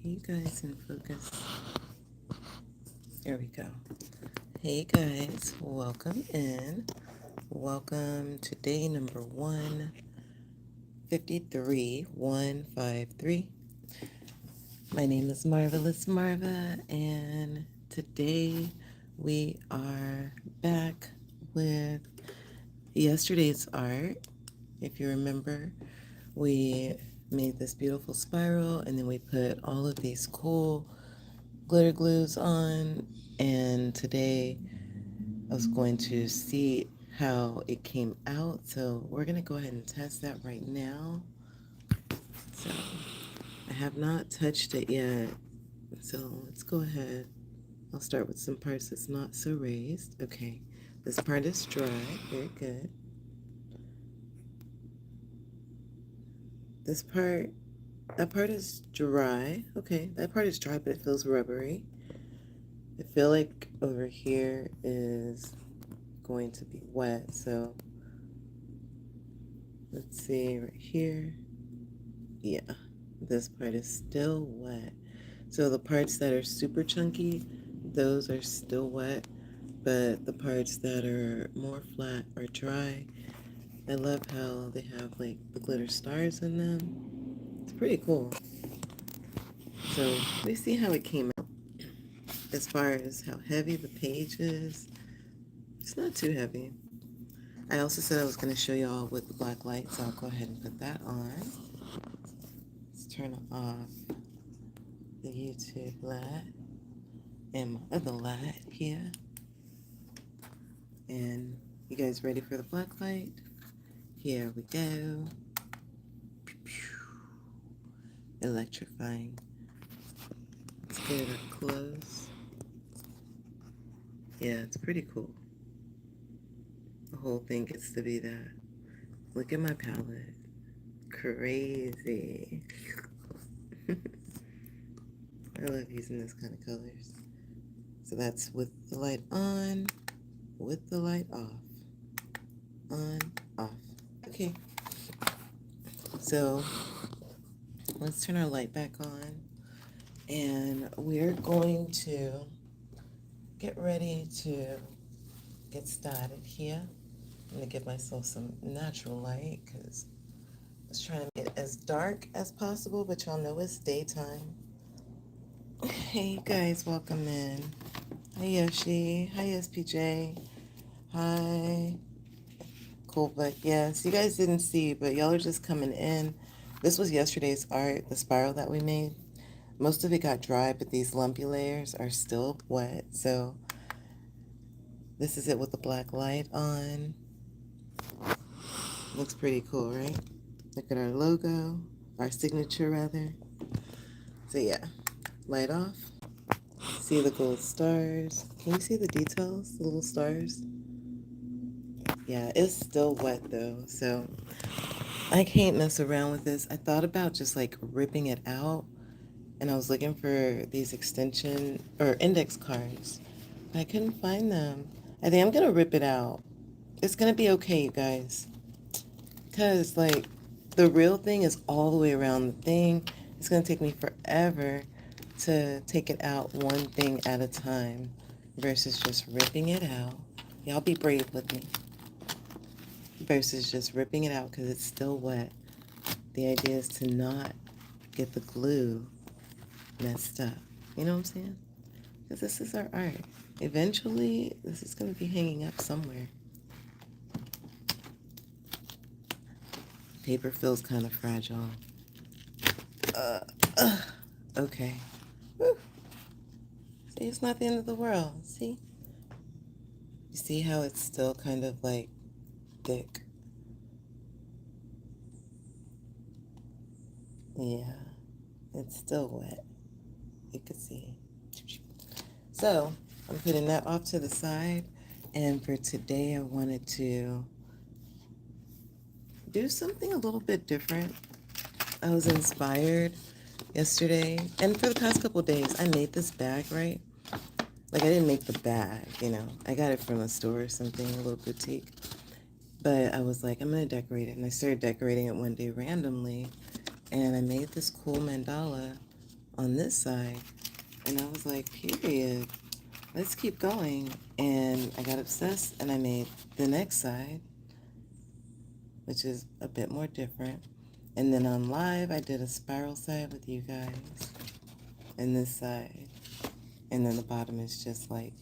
You guys in focus. There we go. Hey guys, welcome in. Welcome to day number 153. My name is Marvelous Marva, and today we are back with yesterday's art. If you remember, we made this beautiful spiral and then we put all of these cool glitter glues on, and today I was going to see how it came out, so we're going to go ahead and test that right now. So I have not touched it yet, so let's go ahead. I'll start with some parts that's not so raised. Okay, this part is dry. Very good. That part is dry. Okay, that part is dry, but it feels rubbery. I feel like over here is going to be wet, so let's see right here. Yeah, this part is still wet. So the parts that are super chunky, those are still wet, but the parts that are more flat are dry. I love how they have like the glitter stars in them. It's pretty cool. So we see how it came out. As far as how heavy the page is, it's not too heavy. I also said I was going to show y'all with the black light, so I'll go ahead and put that on. Let's turn off the YouTube light and my other light here. And you guys ready for the black light? Here we go. Electrifying. Let's get it up close. Yeah, it's pretty cool. The whole thing gets to be that. Look at my palette. Crazy. I love using this kind of colors. So that's with the light on, with the light off. On, off. Okay. So let's turn our light back on. And we're going to get ready to get started here. I'm going to give myself some natural light because I was trying to make it as dark as possible, but y'all know it's daytime. Hey you guys, welcome in. Hi Yoshi. Hi SPJ. Hi. Cool, but yes, you guys didn't see, but y'all are just coming in. This was yesterday's art, the spiral that we made. Most of it got dry, but these lumpy layers are still wet. So this is it with the black light on. Looks pretty cool, right? Look at our logo, our signature rather. So yeah, light off. See the gold stars. Can you see the details, the little stars? Yeah, it's still wet though, so I can't mess around with this. I thought about just like ripping it out, and I was looking for these extension or index cards, but I couldn't find them. I think I'm gonna rip it out. It's gonna be okay, you guys, because like the real thing is all the way around the thing. It's gonna take me forever to take it out one thing at a time versus just ripping it out. Y'all be brave with me. Versus just ripping it out because it's still wet. The idea is to not get the glue messed up. You know what I'm saying? Because this is our art. Eventually, this is going to be hanging up somewhere. Paper feels kind of fragile. Okay. Whew. See, it's not the end of the world. See? You see how it's still kind of like thick? Yeah, it's still wet. You can see. So I'm putting that off to the side, and for today I wanted to do something a little bit different. I was inspired yesterday, and for the past couple of days I made this bag, right? Like I didn't make the bag, you know. I got it from a store or something, a little boutique. But I was like, I'm going to decorate it. And I started decorating it one day randomly. And I made this cool mandala on this side. And I was like, period. Let's keep going. And I got obsessed and I made the next side, which is a bit more different. And then on live, I did a spiral side with you guys. And this side. And then the bottom is just like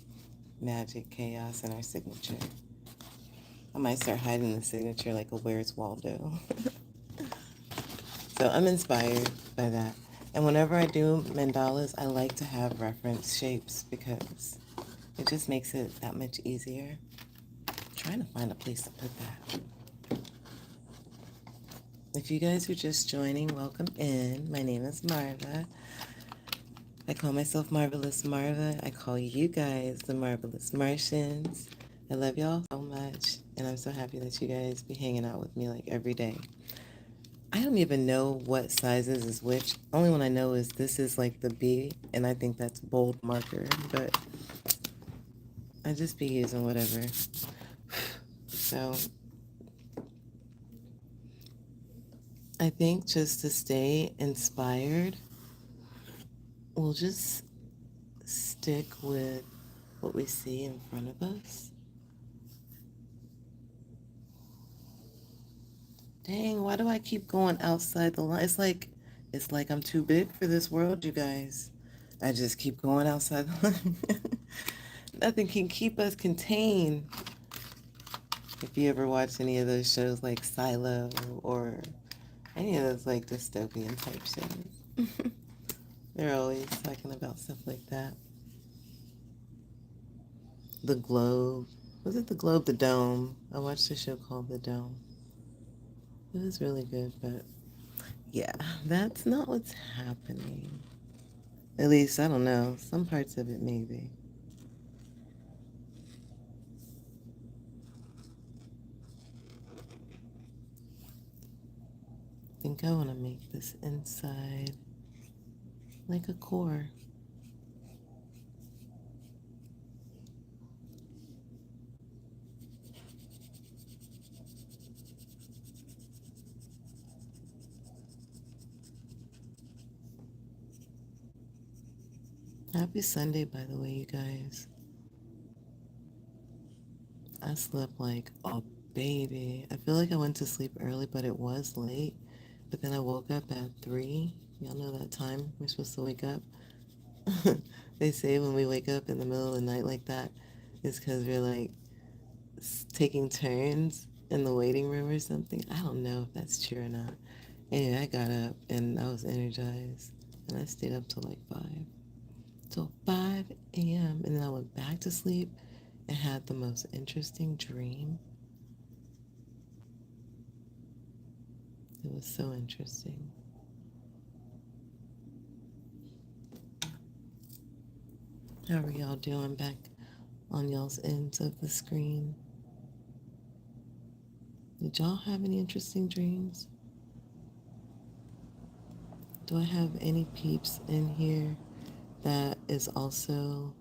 magic, chaos, and our signature. I might start hiding the signature like a Where's Waldo. So I'm inspired by that. And whenever I do mandalas, I like to have reference shapes because it just makes it that much easier. I'm trying to find a place to put that. If you guys are just joining, welcome in. My name is Marva. I call myself Marvelous Marva. I call you guys the Marvelous Martians. I love y'all so much, and I'm so happy that you guys be hanging out with me like every day. I don't even know what sizes is which. Only one I know is this is like the B, and I think that's bold marker, but I just be using whatever. So I think just to stay inspired, we'll just stick with what we see in front of us. Dang, why do I keep going outside the line? It's like I'm too big for this world, you guys. I just keep going outside the line. Nothing can keep us contained. If you ever watch any of those shows like Silo or any of those like dystopian type shows, they're always talking about stuff like that. The Globe. Was it The Globe? The Dome. I watched a show called The Dome. It was really good, but yeah, that's not what's happening. At least, I don't know. Some parts of it, maybe. I think I want to make this inside like a core. Happy Sunday, by the way, you guys. I slept like a baby. I feel like I went to sleep early, but it was late. But then I woke up at 3. Y'all know that time we're supposed to wake up? They say when we wake up in the middle of the night like that, it's because we're like taking turns in the waiting room or something. I don't know if that's true or not. Anyway, I got up and I was energized. And I stayed up till like 5. Till 5 a.m. And then I went back to sleep and had the most interesting dream. It was so interesting. How are y'all doing back on y'all's ends of the screen? Did y'all have any interesting dreams? Do I have any peeps in here that is also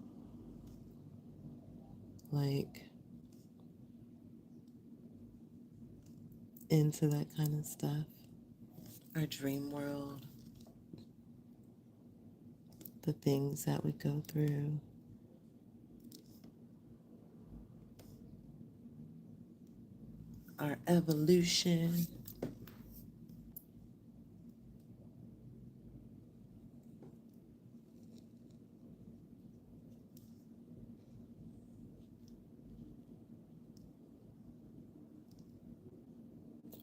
like into that kind of stuff? Our dream world, the things that we go through. Our evolution.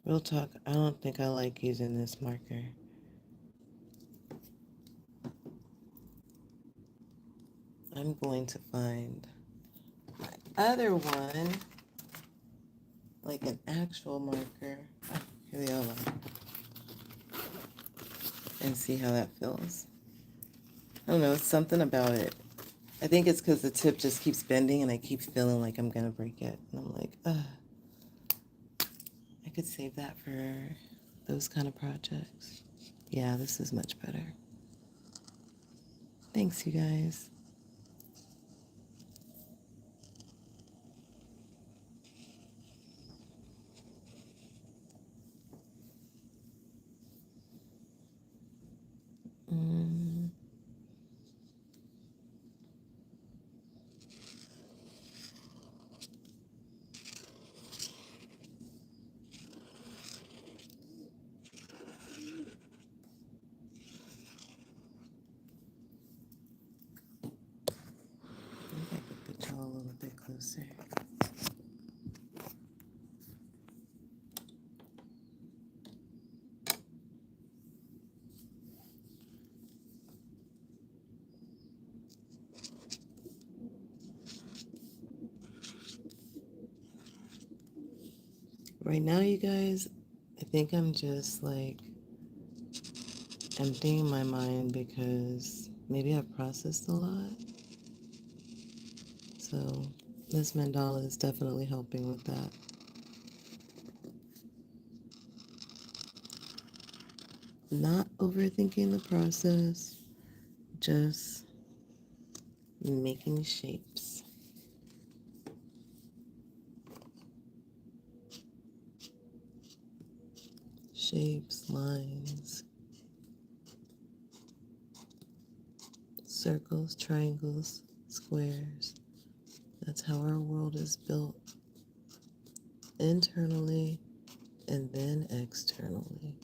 Real talk, I don't think I like using this marker. I'm going to find my other one, like an actual marker. Oh, here they all are. And see how that feels. I don't know, it's something about it. I think it's because the tip just keeps bending and I keep feeling like I'm going to break it. And I'm like, ugh. I could save that for those kind of projects. Yeah, this is much better. Thanks, you guys. closer. Right now, you guys, I think I'm just like emptying my mind because maybe I've processed a lot. So this mandala is definitely helping with that. Not overthinking the process, just making shapes. Shapes, lines, circles, triangles, squares. That's how our world is built, internally and then externally.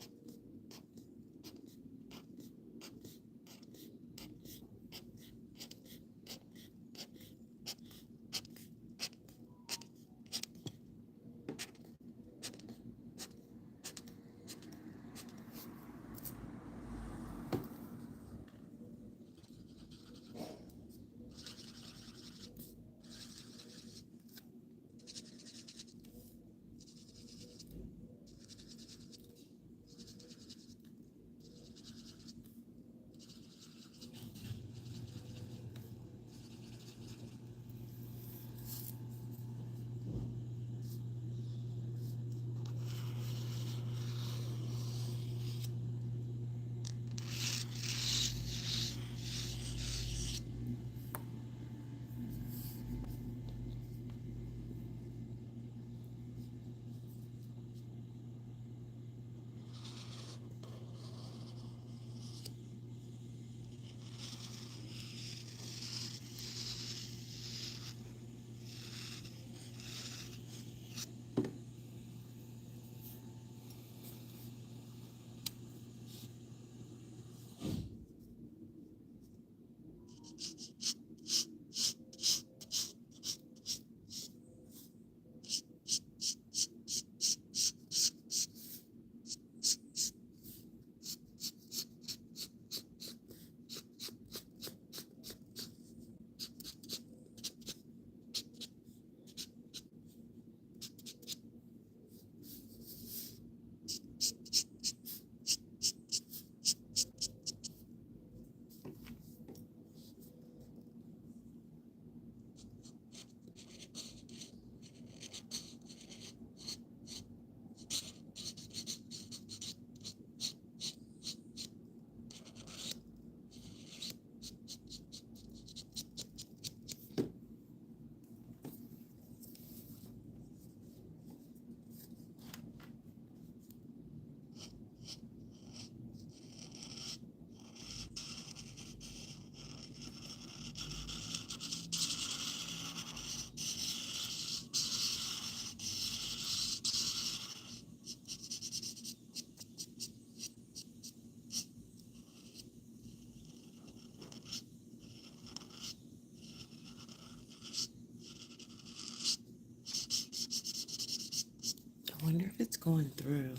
I wonder if it's going through.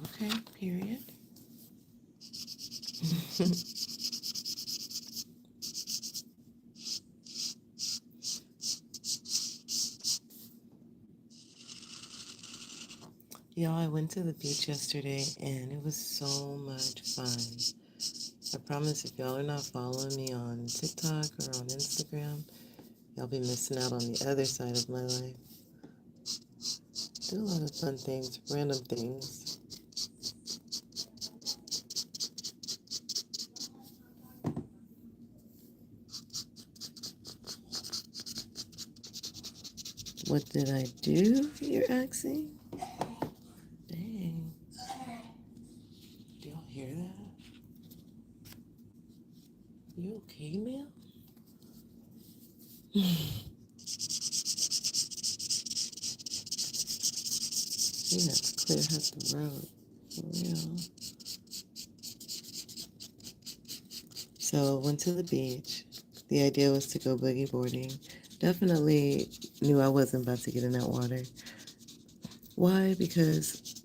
Okay, period. Y'all, I went to the beach yesterday and it was so much fun. I promise if y'all are not following me on TikTok or on Instagram, y'all be missing out on the other side of my life. Do a lot of fun things, random things. What did I do, you're asking? Dang. Do y'all hear that? You okay, ma'am? You have to clear out the road. For real. So went to the beach. The idea was to go boogie boarding. Definitely knew I wasn't about to get in that water. Why? Because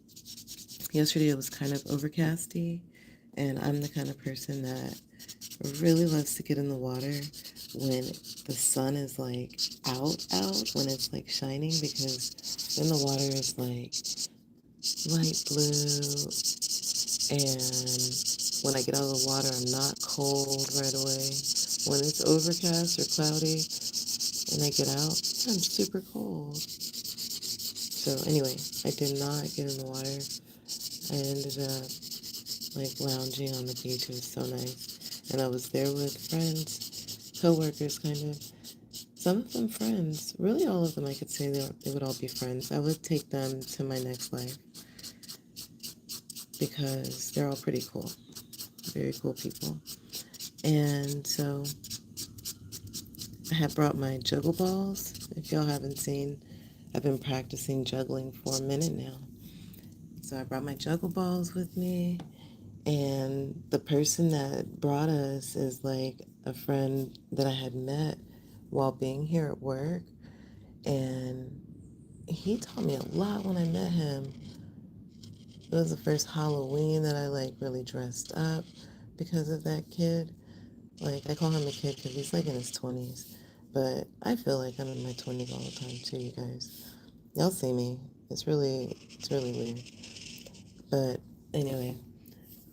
yesterday it was kind of overcasty, and I'm the kind of person that really loves to get in the water when the sun is like out, when it's like shining, because then the water is like light blue, and when I get out of the water, I'm not cold right away. When it's overcast or cloudy and I get out, I'm super cold. So anyway, I did not get in the water. I ended up like lounging on the beach. It was so nice. And I was there with friends, co-workers kind of. Some of them friends. Really all of them I could say they would all be friends. I would take them to my next life because they're all pretty cool. Very cool people. And so I had brought my juggle balls. If y'all haven't seen, I've been practicing juggling for a minute now. So I brought my juggle balls with me, and the person that brought us is like a friend that I had met while being here at work, and he taught me a lot when I met him. It was the first Halloween that I like really dressed up because of that kid. Like, I call him a kid because he's like in his 20s, but I feel like I'm in my 20s all the time too, you guys. Y'all see me. It's really weird. But anyway,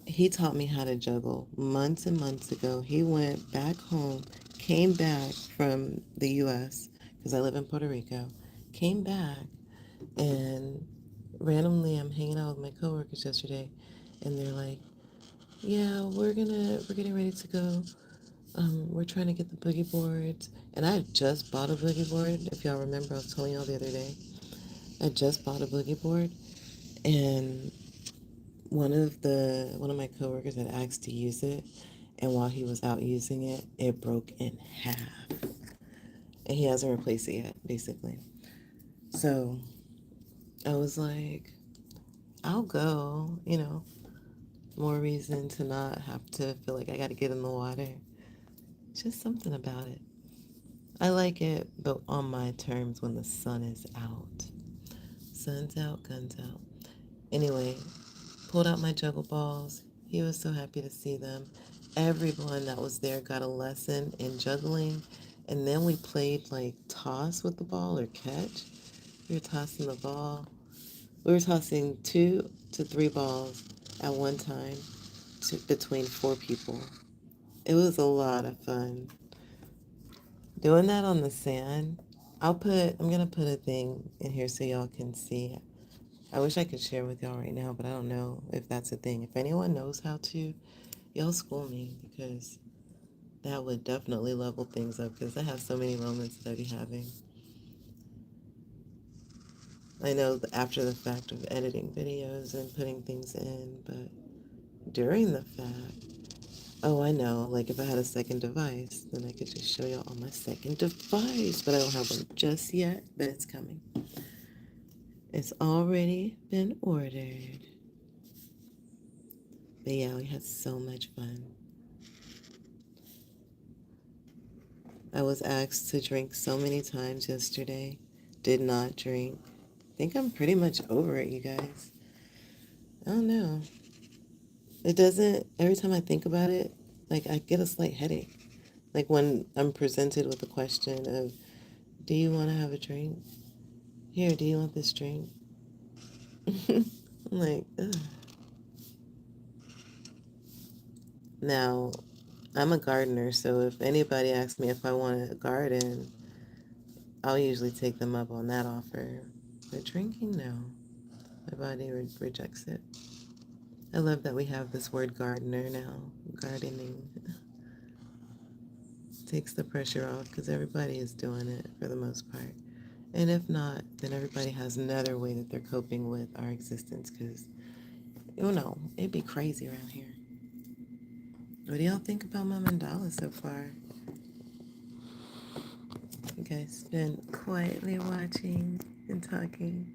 he taught me how to juggle months and months ago. He went back home, came back from the US, because I live in Puerto Rico, came back, and randomly I'm hanging out with my coworkers yesterday, and they're like, yeah, we're getting ready to go. We're trying to get the boogie boards. And I just bought a boogie board. If y'all remember, I was telling y'all the other day. I just bought a boogie board, and one of my coworkers had asked to use it, and while he was out using it, it broke in half. And he hasn't replaced it yet, basically. So I was like, I'll go, more reason to not have to feel like I got to get in the water. Just something about it. I like it, but on my terms when the sun is out. Sun's out, guns out. Anyway, pulled out my juggle balls. He was so happy to see them. Everyone that was there got a lesson in juggling. And then we played like toss with the ball or catch. We were tossing the ball. We were tossing 2 to 3 balls at one time between 4 people. It was a lot of fun. Doing that on the sand, I'm gonna put a thing in here so y'all can see. I wish I could share with y'all right now, but I don't know if that's a thing. If anyone knows how to, y'all school me, because that would definitely level things up, because I have so many moments that I be having. I know after the fact of editing videos and putting things in, but during the fact, oh, I know, like if I had a second device, then I could just show y'all on my second device, but I don't have one just yet, but it's coming. It's already been ordered. But yeah, we had so much fun. I was asked to drink so many times yesterday. Did not drink. Think I'm pretty much over it, you guys. I don't know. It doesn't, every time I think about it, like I get a slight headache. Like when I'm presented with the question of, do you want to have a drink? Here, do you want this drink? I'm like, ugh. Now, I'm a gardener, so if anybody asks me if I want a garden, I'll usually take them up on that offer. But drinking, no. My body rejects it. I love that we have this word gardener now. Gardening takes the pressure off because everybody is doing it for the most part. And if not, then everybody has another way that they're coping with our existence because, it'd be crazy around here. What do y'all think about my mandala so far? You guys been quietly watching and talking,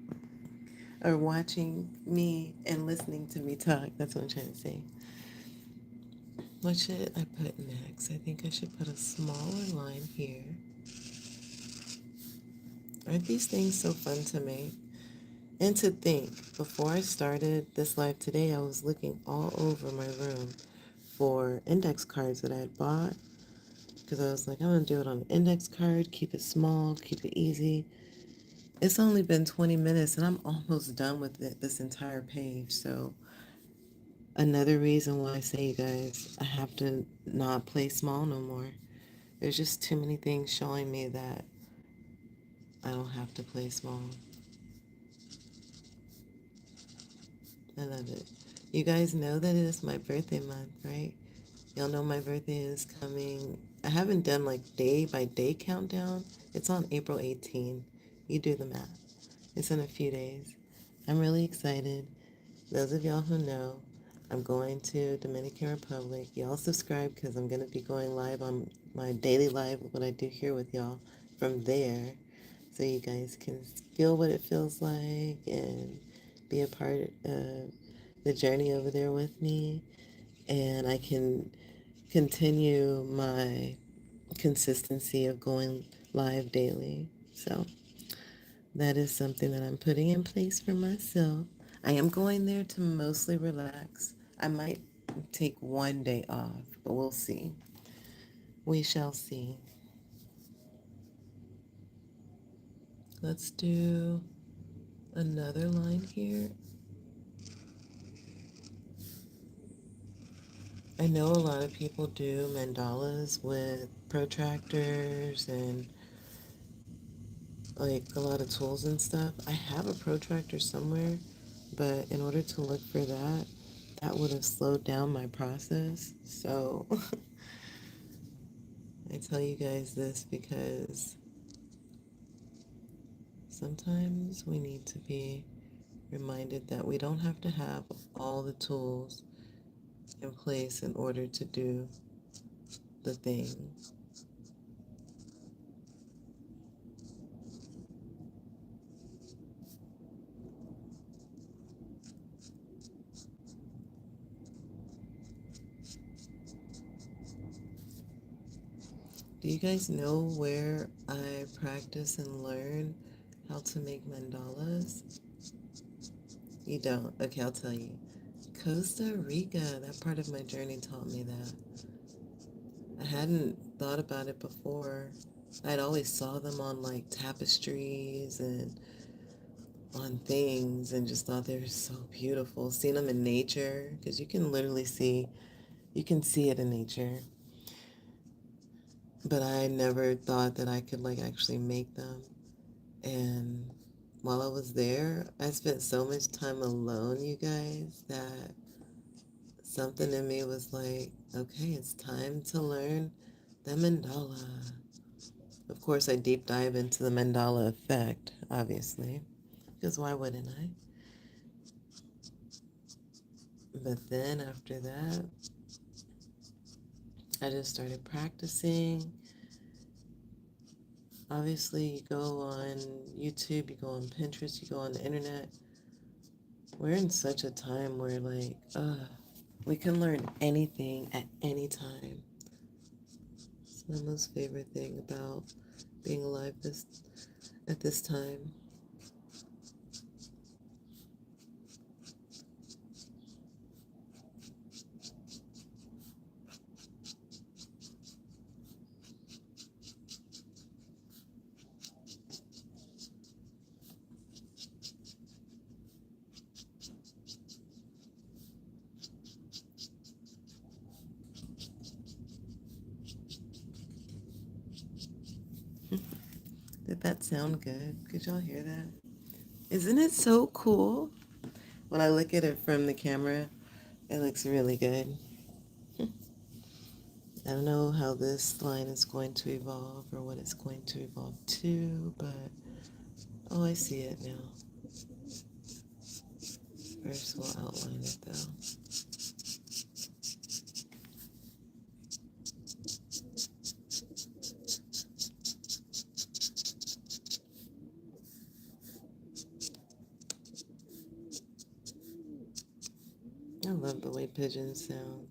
or watching me and listening to me talk. That's what I'm trying to say. What should I put next? I think I should put a smaller line here. Aren't these things so fun to make? And to think, before I started this live today, I was looking all over my room for index cards that I had bought because I was like, I'm going to do it on an index card, keep it small, keep it easy. It's only been 20 minutes and I'm almost done with it, this entire page. So another reason why I say, you guys, I have to not play small no more. There's just too many things showing me that I don't have to play small. I love it. You guys know that it is my birthday month, right? Y'all know my birthday is coming. I haven't done like day by day countdown. It's on April 18th. You do the math. It's in a few days. I'm really excited. Those of y'all who know, I'm going to Dominican Republic. Y'all subscribe because I'm going to be going live on my daily live, what I do here with y'all from there. So you guys can feel what it feels like and be a part of the journey over there with me. And I can continue my consistency of going live daily. So that is something that I'm putting in place for myself. I am going there to mostly relax. I might take one day off, but we'll see. We shall see. Let's do another line here. I know a lot of people do mandalas with protractors and like a lot of tools and stuff. I have a protractor somewhere, but in order to look for that, that would have slowed down my process. So I tell you guys this because sometimes we need to be reminded that we don't have to have all the tools in place in order to do the thing. Do you guys know where I practice and learn how to make mandalas? You don't? Okay, I'll tell you. Costa Rica, that part of my journey taught me that. I hadn't thought about it before. I'd always saw them on like tapestries and on things and just thought they were so beautiful. Seen them in nature, because you can literally see, you can see it in nature. But I never thought that I could like actually make them. And while I was there, I spent so much time alone, you guys, that something in me was like, okay, it's time to learn the mandala. Of course, I deep dive into the mandala effect, obviously, because why wouldn't I? But then after that, I just started practicing. Obviously, you go on YouTube, you go on Pinterest, you go on the internet. We're in such a time where, like, we can learn anything at any time. It's my most favorite thing about being alive at this time. Did that sound good? Could y'all hear that? Isn't it so cool? When I look at it from the camera, it looks really good. I don't know how this line is going to evolve or what it's going to evolve to, but oh, I see it now. First, we'll outline it though. I love the way pigeons sound.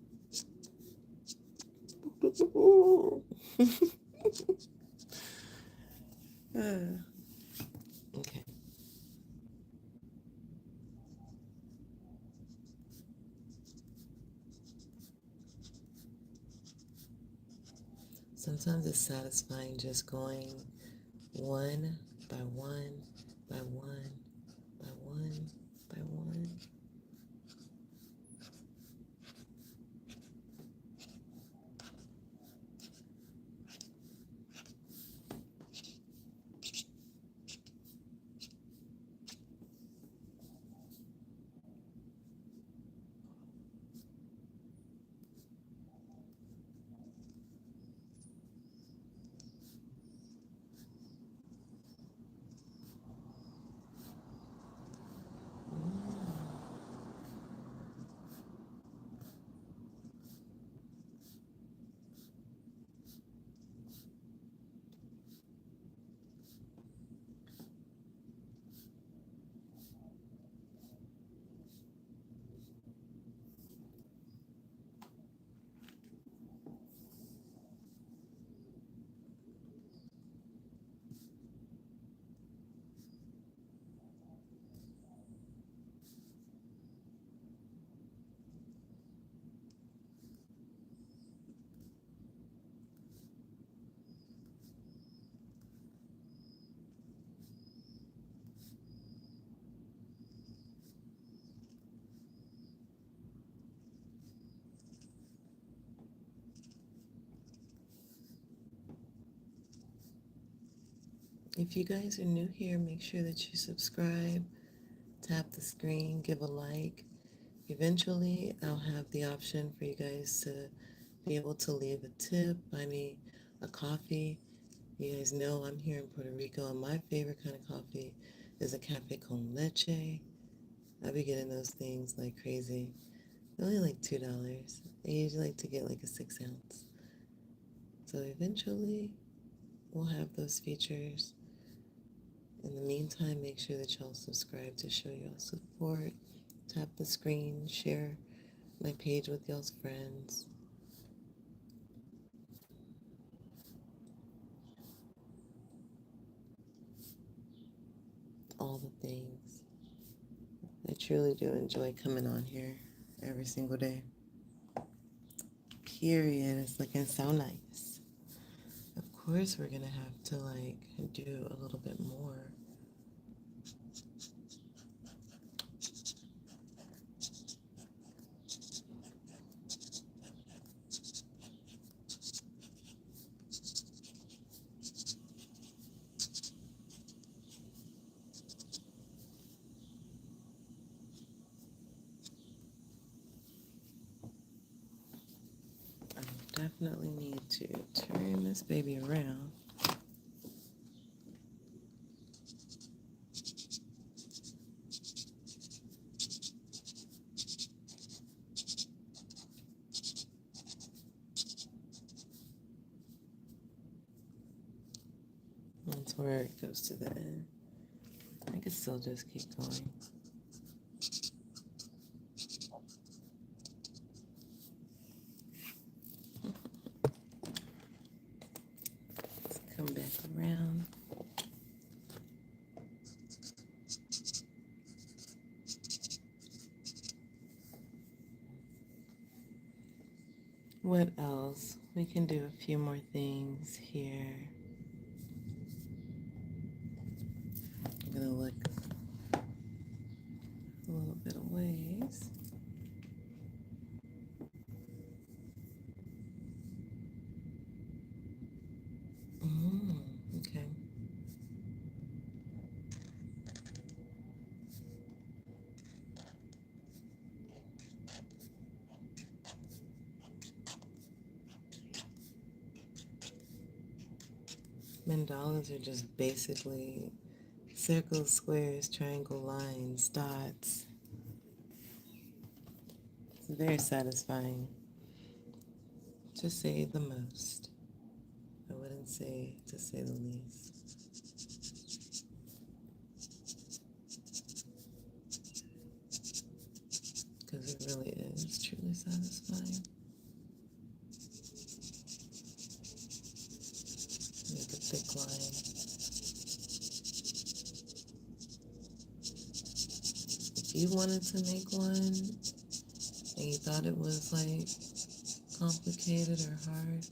Sometimes it's satisfying just going one by one by one by one by one. If you guys are new here, make sure that you subscribe, tap the screen, give a like. Eventually, I'll have the option for you guys to be able to leave a tip, buy me a coffee. You guys know I'm here in Puerto Rico, and my favorite kind of coffee is a − I'll be getting those things like crazy. They're only like $2. I usually like to get like a 6 ounce. So eventually, we'll have those features. In the meantime, make sure that y'all subscribe to show y'all support. Tap the screen, share my page with y'all's friends. All the things. I truly do enjoy coming on here every single day. Period. It's looking so nice. Of course, we're gonna have to do a little bit more. I definitely need to turn this baby around. That's where it goes to the end. I could still just keep going. Let's come back around. What else? We can do a few more things here. I'm gonna look a little bit of ways. Okay. Mandalas are just basically circles, squares, triangle, lines, dots. It's very satisfying, to say the most. I wouldn't say to say the least. Because it really is truly satisfying. Make a thick line. If you wanted to make one and you thought it was complicated or hard,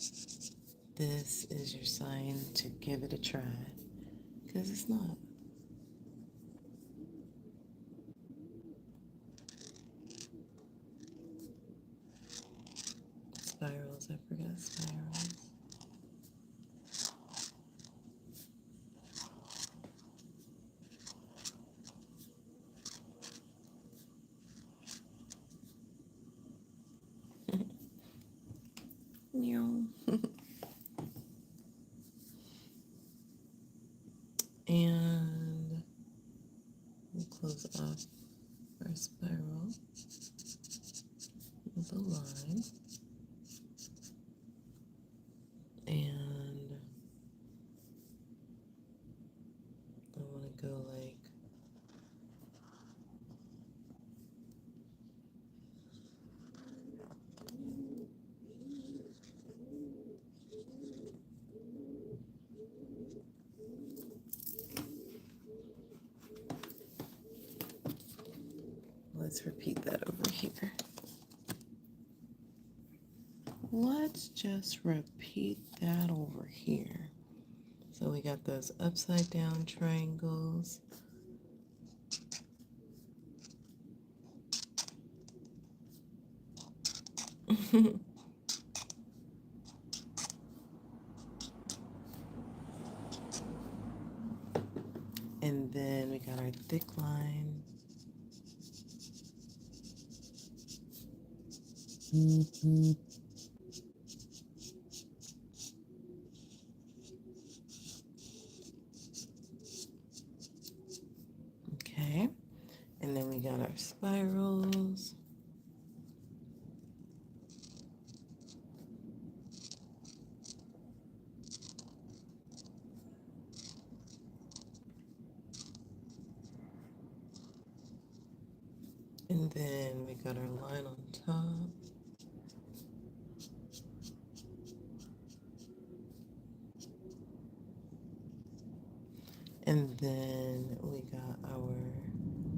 this is your sign to give it a try, because it's not. Spirals, I forgot spirals. And we'll close off our spiral with a line. And I want to go like let's repeat that over here. Let's just repeat that over here. So we got those upside down triangles. And then we got our thick line. Okay. And then we got our spirals. And then we got our line on top. And then we got our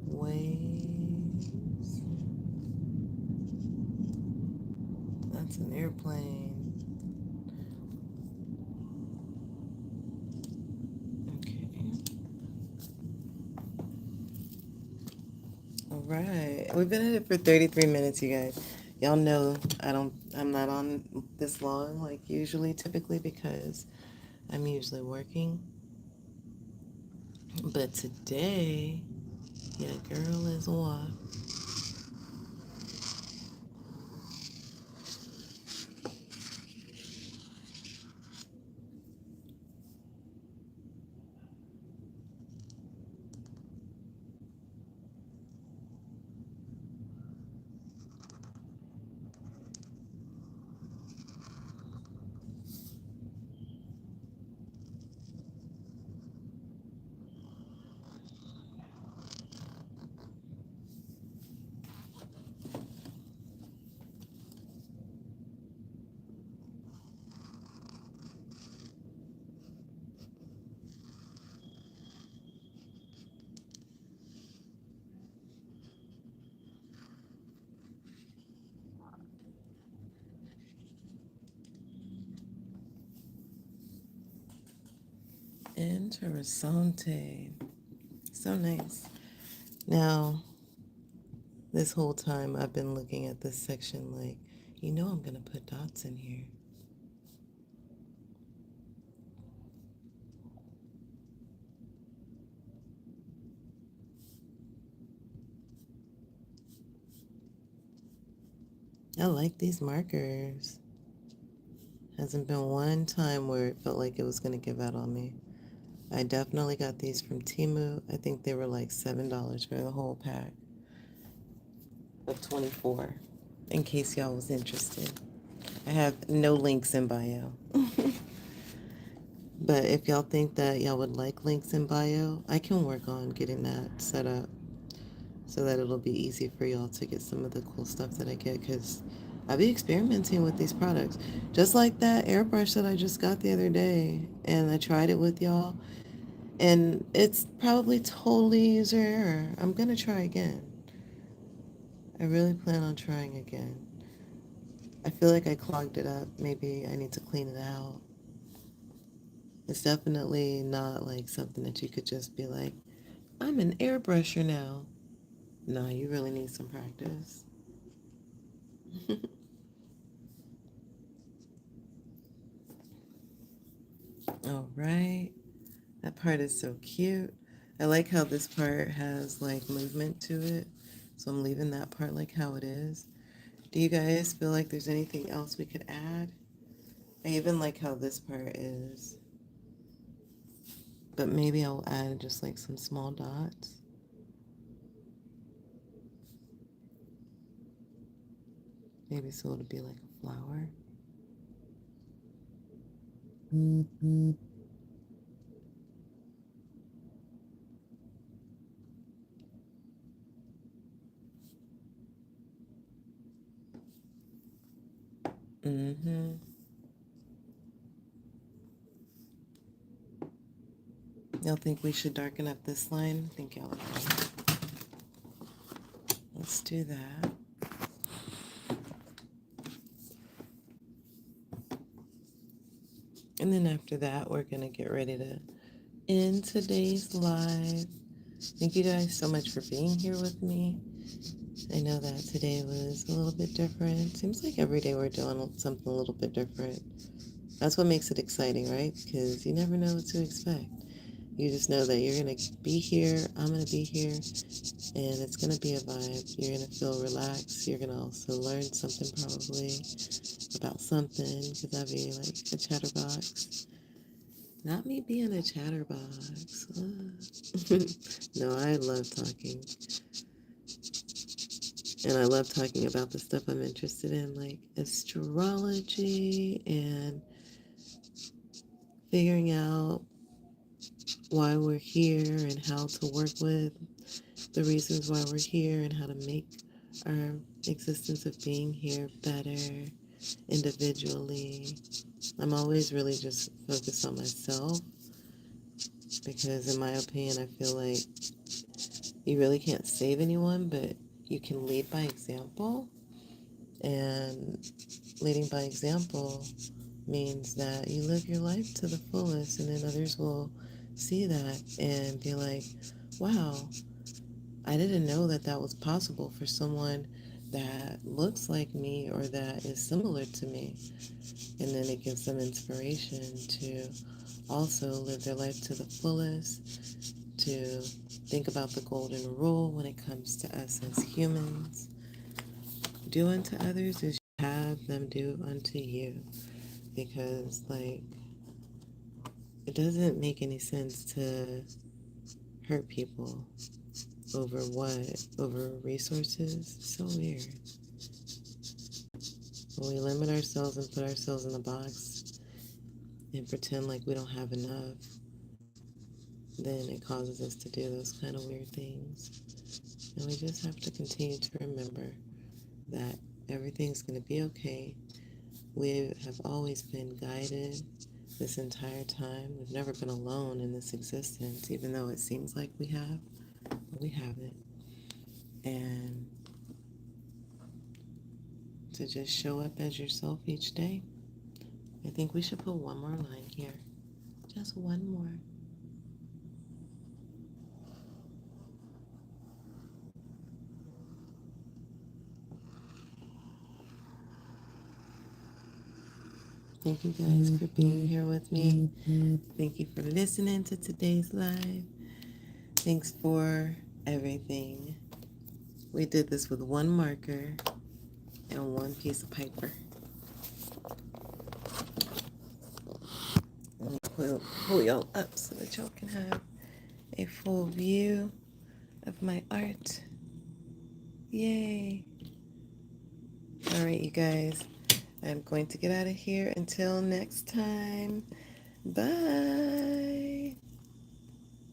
waves. That's an airplane. Okay. All right. We've been at it for 33 minutes, you guys. Y'all know I'm not on this long like typically because I'm usually working. But today, your girl is off. Interessante. So nice. Now, this whole time I've been looking at this section like, I'm going to put dots in here. I like these markers. Hasn't been one time where it felt like it was going to give out on me. I definitely got these from Temu. I think they were like $7 for the whole pack of 24, in case y'all was interested. I have no links in bio. But if y'all think that y'all would like links in bio, I can work on getting that set up so that it'll be easy for y'all to get some of the cool stuff that I get, because I be experimenting with these products. Just like that airbrush that I just got the other day, and I tried it with y'all, and it's probably totally user error. I'm going to try again. I really plan on trying again. I feel like I clogged it up. Maybe I need to clean it out. It's definitely not like something that you could just be like, I'm an airbrusher now. No, you really need some practice. All right. That part is so cute. I like how this part has like movement to it. So I'm leaving that part like how it is. Do you guys feel like there's anything else we could add? I even like how this part is. But maybe I'll add just like some small dots. Maybe so it'll be like a flower. Mm-hmm. Mm-hmm. Y'all think we should darken up this line? I think y'all agree. Let's do that. And then after that, we're going to get ready to end today's live. Thank you guys so much for being here with me. I know that today was a little bit different. Seems like every day we're doing something a little bit different. That's what makes it exciting, right? Because you never know what to expect. You just know that you're going to be here, I'm going to be here, and it's going to be a vibe. You're going to feel relaxed. You're going to also learn something probably about something, because I'll be like a chatterbox. Not me being a chatterbox. No, I love talking. And I love talking about the stuff I'm interested in, like astrology and figuring out why we're here and how to work with the reasons why we're here and how to make our existence of being here better individually. I'm always really just focused on myself because, in my opinion, I feel like you really can't save anyone, but you can lead by example. And leading by example means that you live your life to the fullest, and then others will see that and be like, wow, I didn't know that that was possible for someone that looks like me or that is similar to me. And then it gives them inspiration to also live their life to the fullest, to think about the golden rule when it comes to us as humans. Do unto others as you have them do unto you. Because, like, it doesn't make any sense to hurt people over what? Over resources? It's so weird. When we limit ourselves and put ourselves in a box and pretend like we don't have enough, then it causes us to do those kind of weird things. And we just have to continue to remember that everything's going to be okay. We have always been guided this entire time. We've never been alone in this existence, even though it seems like we have, but we haven't. And to just show up as yourself each day. I think we should put one more line here. Just one more. Thank you guys for being here with me. Thank you for listening to today's live. Thanks for everything. We did this with one marker and one piece of paper. Let me pull y'all up so that y'all can have a full view of my art. Yay. All right, you guys. I'm going to get out of here. Until next time. Bye.